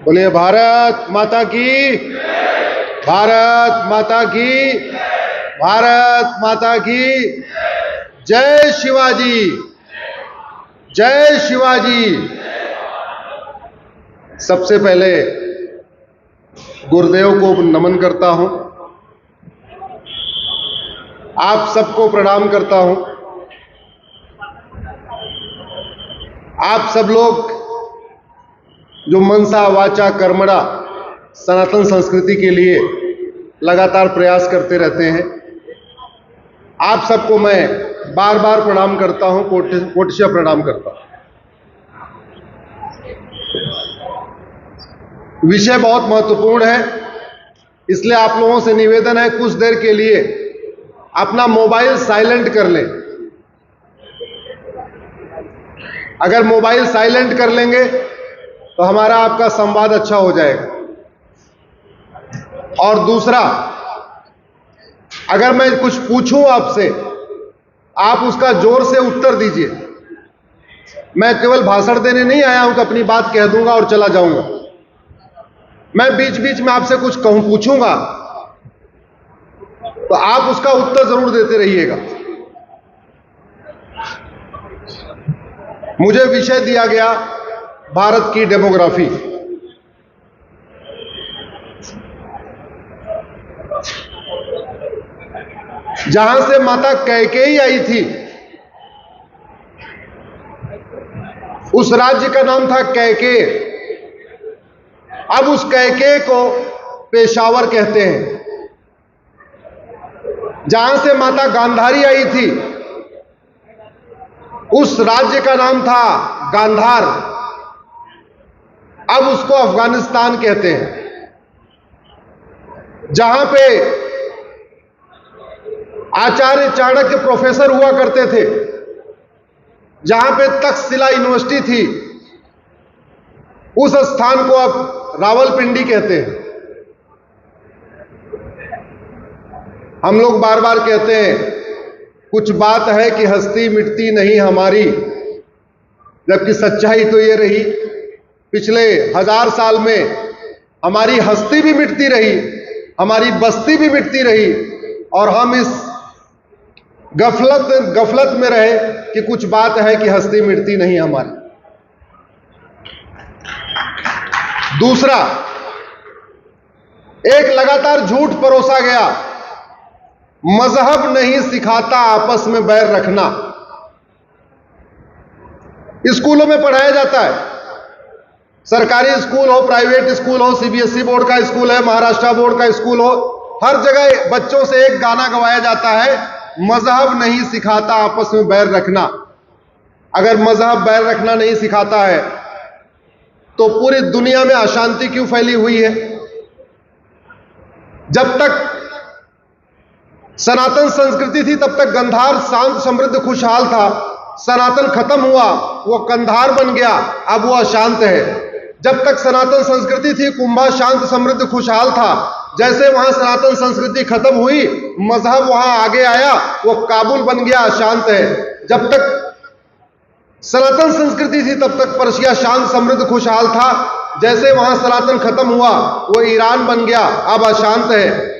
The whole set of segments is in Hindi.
बोलिए भारत माता की, भारत माता की, भारत माता की जय शिवाजी, जय शिवाजी। सबसे पहले गुरुदेव को नमन करता हूं, आप सबको प्रणाम करता हूं। आप सब लोग जो मनसा वाचा कर्मणा सनातन संस्कृति के लिए लगातार प्रयास करते रहते हैं, आप सबको मैं बार बार प्रणाम करता हूं, कोटिशः प्रणाम करता हूं। विषय बहुत महत्वपूर्ण है, इसलिए आप लोगों से निवेदन है कुछ देर के लिए अपना मोबाइल साइलेंट कर लें। अगर मोबाइल साइलेंट कर लेंगे तो हमारा आपका संवाद अच्छा हो जाएगा। और दूसरा, अगर मैं कुछ पूछूं आपसे, आप उसका जोर से उत्तर दीजिए। मैं केवल भाषण देने नहीं आया हूं कि अपनी बात कह दूंगा और चला जाऊंगा। मैं बीच बीच में आपसे कुछ पूछूंगा तो आप उसका उत्तर जरूर देते रहिएगा। मुझे विषय दिया गया भारत की डेमोग्राफी। जहां से माता कैकेयी आई थी, उस राज्य का नाम था कैकेय। अब उस कैकेय को पेशावर कहते हैं। जहां से माता गांधारी आई थी, उस राज्य का नाम था गांधार। अब उसको अफगानिस्तान कहते हैं। जहां पे आचार्य चाणक्य प्रोफेसर हुआ करते थे, जहां पे तक्षशिला यूनिवर्सिटी थी, उस स्थान को अब रावलपिंडी कहते हैं। हम लोग बार बार कहते हैं कुछ बात है कि हस्ती मिटती नहीं हमारी, जबकि सच्चाई तो ये रही पिछले 1000 साल में हमारी हस्ती भी मिटती रही, हमारी बस्ती भी मिटती रही, और हम इस गफलत में रहे कि कुछ बात है कि हस्ती मिटती नहीं हमारी। दूसरा, एक लगातार झूठ परोसा गया, मजहब नहीं सिखाता आपस में बैर रखना। स्कूलों में पढ़ाया जाता है, सरकारी स्कूल हो, प्राइवेट स्कूल हो, सीबीएसई बोर्ड का स्कूल है, महाराष्ट्र बोर्ड का स्कूल हो, हर जगह बच्चों से एक गाना गवाया जाता है, मजहब नहीं सिखाता आपस में बैर रखना। अगर मजहब बैर रखना नहीं सिखाता है तो पूरी दुनिया में अशांति क्यों फैली हुई है? जब तक सनातन संस्कृति थी तब तक गंधार शांत समृद्ध खुशहाल था। सनातन खत्म हुआ, वो कंधार बन गया, अब वो अशांत है। जब तक सनातन संस्कृति थी कुंभा शांत समृद्ध खुशहाल था। जैसे वहां सनातन संस्कृति खत्म हुई, मजहब वहां आगे आया, वो काबुल बन गया, अशांत है। जब तक सनातन संस्कृति थी तब तक पर्शिया शांत समृद्ध खुशहाल था। जैसे वहां सनातन खत्म हुआ, वो ईरान बन गया, अब अशांत है।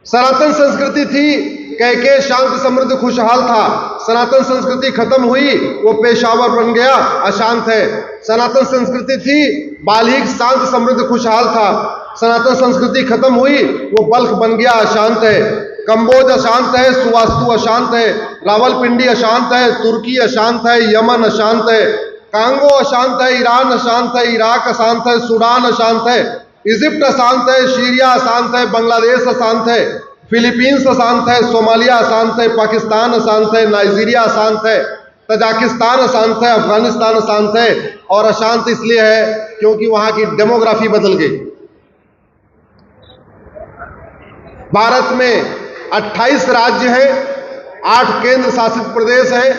सनातन संस्कृति थी, कैकेय शांत समृद्ध खुशहाल था। सनातन संस्कृति खत्म हुई, वो पेशावर बन गया, अशांत है। सनातन संस्कृति थी, बाल्हिक शांत समृद्ध खुशहाल था। सनातन संस्कृति खत्म हुई, वो बल्ख बन गया, अशांत है। कंबोज अशांत है, सुवास्तु अशांत है, रावलपिंडी अशांत है, तुर्की अशांत है, यमन अशांत है, कांगो अशांत है, ईरान अशांत है, इराक अशांत है, सूडान अशांत है, इजिप्ट अशांत है, सीरिया अशांत है, बांग्लादेश अशांत है, फिलीपींस अशांत है, सोमालिया अशांत है, पाकिस्तान अशांत है, नाइजीरिया अशांत है, तजाकिस्तान अशांत है, अफगानिस्तान अशांत है। और अशांत इसलिए है क्योंकि वहां की डेमोग्राफी बदल गई। भारत में 28 राज्य हैं, 8 केंद्र शासित प्रदेश हैं,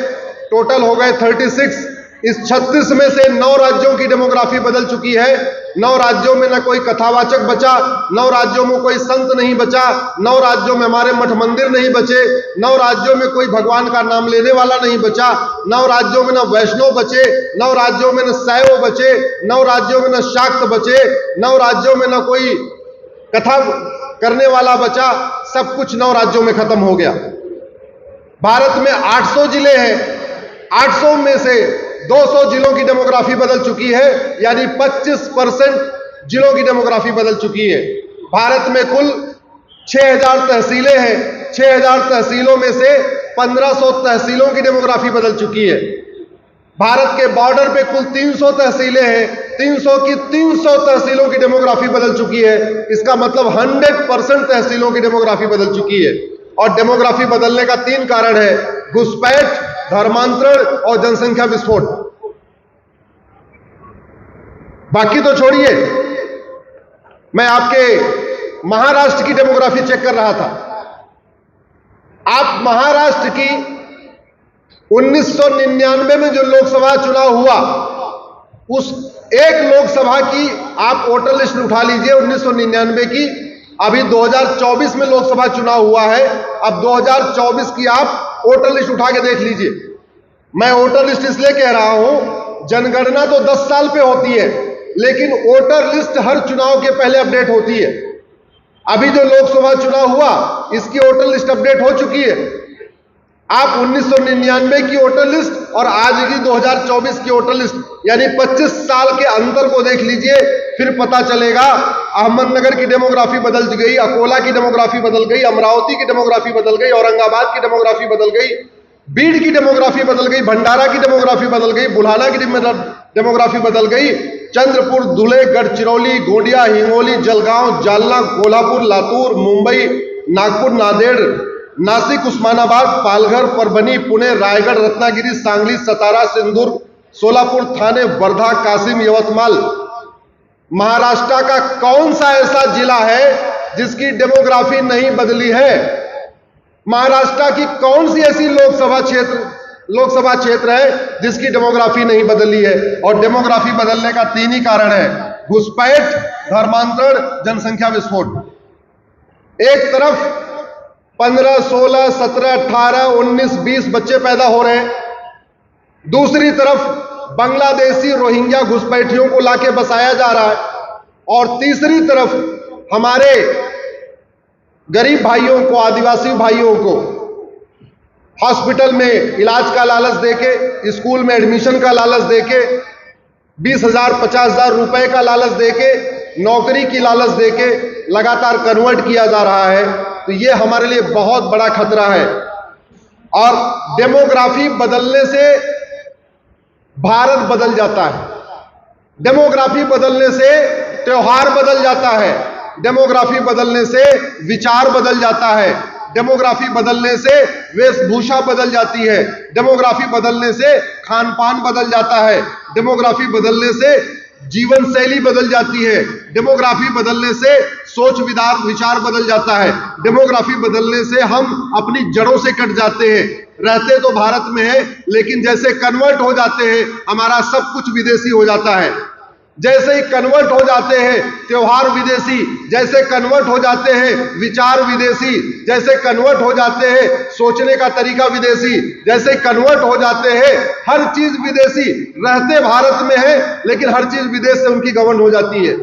टोटल हो गए 36। इस 36 में से 9 राज्यों की डेमोग्राफी बदल चुकी है 9 राज्यों में न कोई कथावाचक बचा, 9 राज्यों में कोई संत नहीं बचा, 9 राज्यों में हमारे मठ मंदिर नहीं बचे, 9 राज्यों में कोई भगवान का नाम लेने वाला नहीं बचा, 9 राज्यों में न वैष्णव बचे, 9 राज्यों में न शैव बचे, 9 राज्यों में न शाक्त बचे, 9 राज्यों में न कोई कथा करने वाला बचा। सब कुछ 9 राज्यों में खत्म हो गया। भारत में 800 जिले हैं, 800 में से 200 जिलों की डेमोग्राफी बदल चुकी है, यानी 25% जिलों की डेमोग्राफी बदल चुकी है। भारत में कुल 6000 तहसीलें हैं, 6000 तहसीलों में से 1500 तहसीलों की डेमोग्राफी बदल चुकी है। भारत के बॉर्डर पे कुल 300 तहसीलें हैं, 300 की 300 तहसीलों की डेमोग्राफी बदल चुकी है। इसका मतलब 100% तहसीलों की डेमोग्राफी बदल चुकी है। और डेमोग्राफी बदलने का 3 कारण है: घुसपैठ, धर्मांतरण और जनसंख्या विस्फोट। बाकी तो छोड़िए, मैं आपके महाराष्ट्र की डेमोग्राफी चेक कर रहा था। आप महाराष्ट्र की 1999 में जो लोकसभा चुनाव हुआ, उस एक लोकसभा की आप वोटर लिस्ट उठा लीजिए 1999 की। अभी 2024 में लोकसभा चुनाव हुआ है, अब 2024 की आप वोटर लिस्ट उठा के देख लीजिए। मैं वोटर लिस्ट इसलिए कह रहा हूं, जनगणना तो 10 साल पे होती है, लेकिन वोटर लिस्ट हर चुनाव के पहले अपडेट होती है। अभी जो लोकसभा चुनाव हुआ, इसकी वोटर लिस्ट अपडेट हो चुकी है। आप 1999 की वोटर लिस्ट और आज की 2024 की वोटर लिस्ट, यानी 25 साल के अंतर को देख लीजिए, फिर पता चलेगा। अहमदनगर की डेमोग्राफी बदल गई, अकोला की डेमोग्राफी बदल गई, अमरावती की डेमोग्राफी बदल गई, औरंगाबाद की डेमोग्राफी बदल गई, बीड की डेमोग्राफी बदल गई, भंडारा की डेमोग्राफी बदल गई, बुल्हाना की डेमोग्राफी बदल गई, चंद्रपुर, धुले, गढ़चिरौली, गोंडिया, हिंगोली, जलगांव, जालना, कोल्हापुर, लातूर, मुंबई, नागपुर, नांदेड़, नासिक, उस्मानाबाद, पालघर, परभनी, पुणे, रायगढ़, रत्नागिरी, सांगली, सतारा, सिंदूर, सोलापुर, थाने, वर्धा, कासिम, यवतमाल। महाराष्ट्र का कौन सा ऐसा जिला है जिसकी डेमोग्राफी नहीं बदली है? महाराष्ट्र की कौन सी ऐसी लोकसभा क्षेत्र है जिसकी डेमोग्राफी नहीं बदली है? और डेमोग्राफी बदलने का 3 ही कारण है: घुसपैठ, धर्मांतरण, जनसंख्या विस्फोट। एक तरफ 15, 16, 17, 18, 19, 20 बच्चे पैदा हो रहे हैं, दूसरी तरफ बांग्लादेशी रोहिंग्या घुसपैठियों को लाके बसाया जा रहा है, और तीसरी तरफ हमारे गरीब भाइयों को, आदिवासी भाइयों को हॉस्पिटल में इलाज का लालच देके, स्कूल में एडमिशन का लालच देके, 20,000 50,000 रुपए का लालच देके, नौकरी की लालच देके लगातार कन्वर्ट किया जा रहा है। तो ये हमारे लिए बहुत बड़ा खतरा है। और डेमोग्राफी बदलने से भारत बदल जाता है, डेमोग्राफी बदलने से त्योहार बदल जाता है, डेमोग्राफी बदलने से विचार बदल जाता है, डेमोग्राफी बदलने से वेशभूषा बदल जाती है, डेमोग्राफी बदलने से खान पान बदल जाता है, डेमोग्राफी बदलने से जीवन शैली बदल जाती है, डेमोग्राफी बदलने से सोच विचार बदल जाता है, डेमोग्राफी बदलने से हम अपनी जड़ों से कट जाते हैं। रहते तो भारत में है, लेकिन जैसे कन्वर्ट हो जाते हैं, हमारा सब कुछ विदेशी हो जाता है। जैसे ही कन्वर्ट हो जाते हैं, त्योहार विदेशी, जैसे कन्वर्ट हो जाते हैं, विचार विदेशी, जैसे कन्वर्ट हो जाते हैं, सोचने का तरीका विदेशी, जैसे कन्वर्ट हो जाते हैं, हर चीज विदेशी। रहते भारत में है, लेकिन हर चीज विदेश से उनकी गवर्न हो जाती है।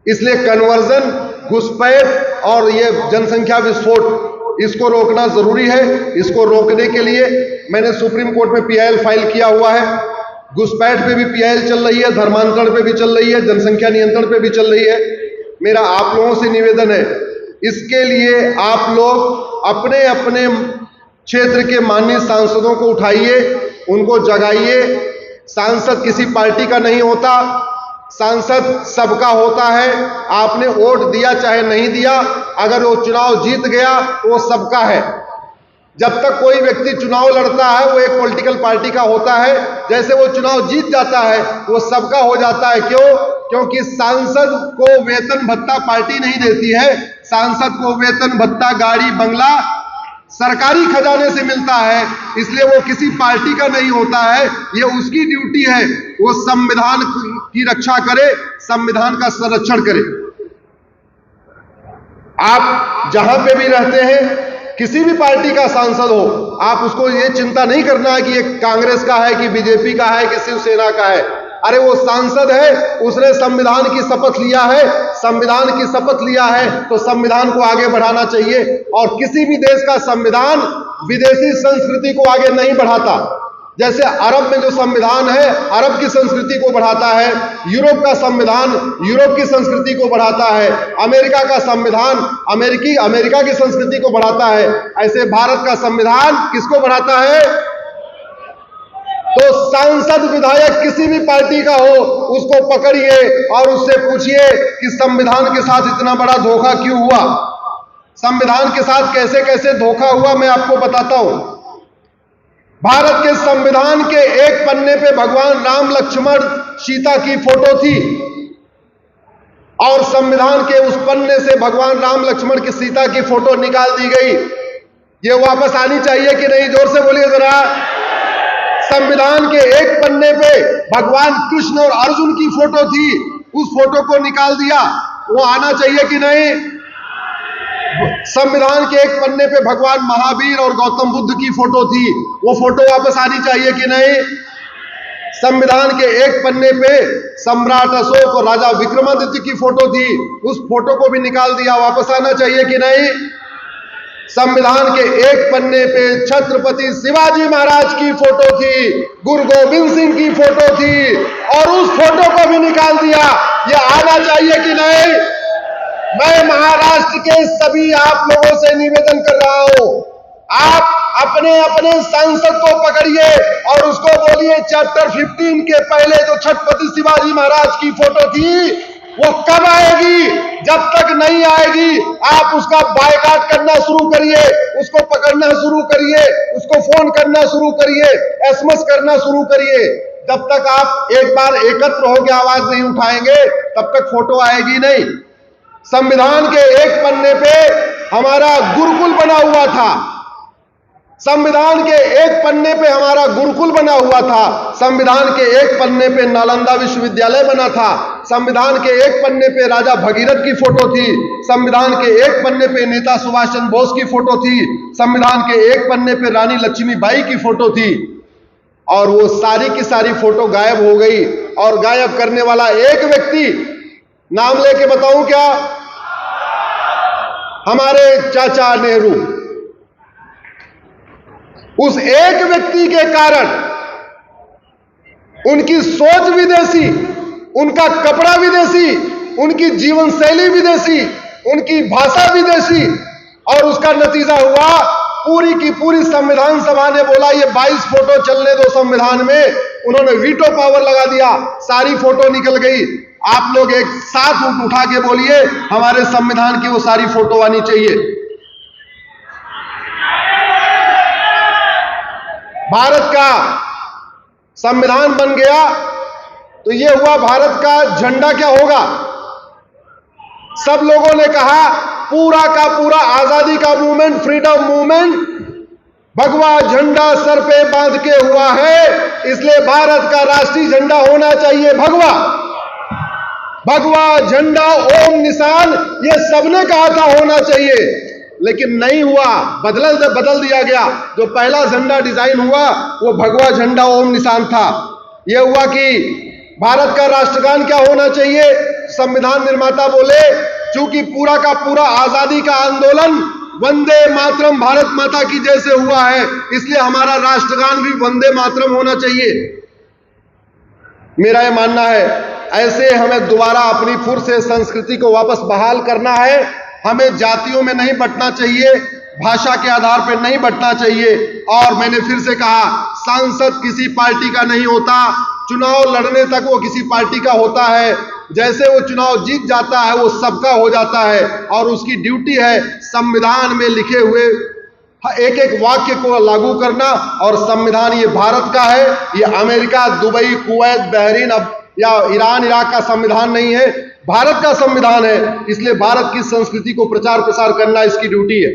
इसलिए कन्वर्जन, घुसपैठ और ये जनसंख्या विस्फोट, इसको रोकना जरूरी है। इसको रोकने के लिए मैंने सुप्रीम कोर्ट में PIL फाइल किया हुआ है। घुसपैठ पे भी PIL चल रही है, धर्मांतरण पे भी चल रही है, जनसंख्या नियंत्रण पे भी चल रही है। मेरा आप लोगों से निवेदन है, इसके लिए आप लोग अपने अपने क्षेत्र के माननीय सांसदों को उठाइए, उनको जगाइए। सांसद किसी पार्टी का नहीं होता, सांसद सबका होता है। आपने वोट दिया चाहे नहीं दिया, अगर वो चुनाव जीत गया तो वो सबका है। जब तक कोई व्यक्ति चुनाव लड़ता है, वो एक पॉलिटिकल पार्टी का होता है। जैसे वो चुनाव जीत जाता है, वो सबका हो जाता है। क्यों? क्योंकि सांसद को वेतन भत्ता पार्टी नहीं देती है। सांसद को वेतन भत्ता, गाड़ी, बंगला सरकारी खजाने से मिलता है, इसलिए वो किसी पार्टी का नहीं होता है। ये उसकी ड्यूटी है। वो संविधान की रक्षा करे, संविधान का संरक्षण करे। आप जहां पे भी रहते हैं, किसी भी पार्टी का सांसद हो, आप उसको ये चिंता नहीं करना है कि ये कांग्रेस का है कि बीजेपी का है कि शिवसेना का है। अरे वो सांसद है, उसने संविधान की शपथ लिया है, संविधान की शपथ लिया है तो संविधान को आगे बढ़ाना चाहिए। और किसी भी देश का संविधान विदेशी संस्कृति को आगे नहीं बढ़ाता। जैसे अरब में जो संविधान है, अरब की संस्कृति को बढ़ाता है, यूरोप का संविधान यूरोप की संस्कृति को बढ़ाता है, अमेरिका का संविधान अमेरिका की संस्कृति को बढ़ाता है। ऐसे भारत का संविधान किसको बढ़ाता है? तो सांसद विधायक किसी भी पार्टी का हो, उसको पकड़िए और उससे पूछिए कि संविधान के साथ इतना बड़ा धोखा क्यों हुआ, संविधान के साथ कैसे कैसे धोखा हुआ, मैं आपको बताता हूं। भारत के संविधान के एक पन्ने पे भगवान राम लक्ष्मण सीता की फोटो थी और संविधान के उस पन्ने से भगवान राम लक्ष्मण की सीता की फोटो निकाल दी गई। ये वापस आनी चाहिए कि नहीं? जोर से बोलिए जरा। संविधान के एक पन्ने पे भगवान कृष्ण और अर्जुन की फोटो थी, उस फोटो को निकाल दिया, वो आना चाहिए कि नहीं? संविधान के एक पन्ने पे भगवान महावीर और गौतम बुद्ध की फोटो थी, वो फोटो वापस आनी चाहिए कि नहीं? संविधान के एक पन्ने पे सम्राट अशोक और राजा विक्रमादित्य की फोटो थी, उस फोटो को भी निकाल दिया, वापस आना चाहिए कि नहीं? संविधान के एक पन्ने पे छत्रपति शिवाजी महाराज की फोटो थी, गुरु गोविंद सिंह की फोटो थी और उस फोटो को भी निकाल दिया, ये आना चाहिए कि नहीं? मैं महाराष्ट्र के सभी आप लोगों से निवेदन कर रहा हूं, आप अपने अपने सांसद को पकड़िए और उसको बोलिए चैप्टर 15 के पहले जो छत्रपति शिवाजी महाराज की फोटो थी वो कब आएगी? जब तक नहीं आएगी आप उसका बायकॉट करना शुरू करिए, उसको पकड़ना शुरू करिए, उसको फोन करना शुरू करिए, एसएमएस करना शुरू करिए। जब तक आप एक बार एकत्र होकर आवाज नहीं उठाएंगे तब तक फोटो आएगी नहीं। संविधान के एक पन्ने पे हमारा गुरुकुल बना हुआ था, संविधान के एक पन्ने पे हमारा गुरुकुल बना हुआ था, संविधान के एक पन्ने पे नालंदा विश्वविद्यालय बना था, संविधान के एक पन्ने पे राजा भगीरथ की फोटो थी, संविधान के एक पन्ने पे नेता सुभाष चंद्र बोस की फोटो थी, संविधान के एक पन्ने पे रानी लक्ष्मीबाई की फोटो थी। और वो सारी की सारी फोटो गायब हो गई और गायब करने वाला एक व्यक्ति, नाम लेके बताऊं क्या? हमारे चाचा नेहरू। उस एक व्यक्ति के कारण उनकी सोच विदेशी, उनका कपड़ा विदेशी, उनकी जीवन शैली विदेशी, उनकी भाषा विदेशी, और उसका नतीजा हुआ पूरी की पूरी संविधान सभा ने बोला ये 22 फोटो चलने दो संविधान में, उन्होंने वीटो पावर लगा दिया, सारी फोटो निकल गई। आप लोग एक साथ उठा के बोलिए हमारे संविधान की वो सारी फोटो आनी चाहिए। भारत का संविधान बन गया तो ये हुआ, भारत का झंडा क्या होगा? सब लोगों ने कहा पूरा का पूरा आजादी का मूवमेंट, फ्रीडम मूवमेंट भगवा झंडा सर पे बांध के हुआ है, इसलिए भारत का राष्ट्रीय झंडा होना चाहिए भगवा। भगवा झंडा ओम निशान ये सबने कहा था होना चाहिए, लेकिन नहीं हुआ, बदल दिया गया। जो पहला झंडा डिजाइन हुआ वो भगवा झंडा ओम निशान था। यह हुआ कि भारत का राष्ट्रगान क्या होना चाहिए? संविधान निर्माता बोले चूंकि पूरा का पूरा आजादी का आंदोलन वंदे मातरम भारत माता की जैसे हुआ है, इसलिए हमारा राष्ट्रगान भी वंदे मातरम होना चाहिए। मेरा यह मानना है ऐसे हमें दोबारा अपनी फिर से संस्कृति को वापस बहाल करना है। हमें जातियों में नहीं बंटना चाहिए, भाषा के आधार पर नहीं बंटना चाहिए। और मैंने फिर से कहा, सांसद किसी पार्टी का नहीं होता, चुनाव लड़ने तक वो किसी पार्टी का होता है। जैसे वो चुनाव जीत जाता है वो सबका हो जाता है और उसकी ड्यूटी है संविधान में लिखे हुए एक एक वाक्य को लागू करना। और संविधान ये भारत का है, ये अमेरिका, दुबई, कुवैत, बहरीन या ईरान, इराक का संविधान नहीं है, भारत का संविधान है। इसलिए भारत की संस्कृति को प्रचार प्रसार करना इसकी ड्यूटी है।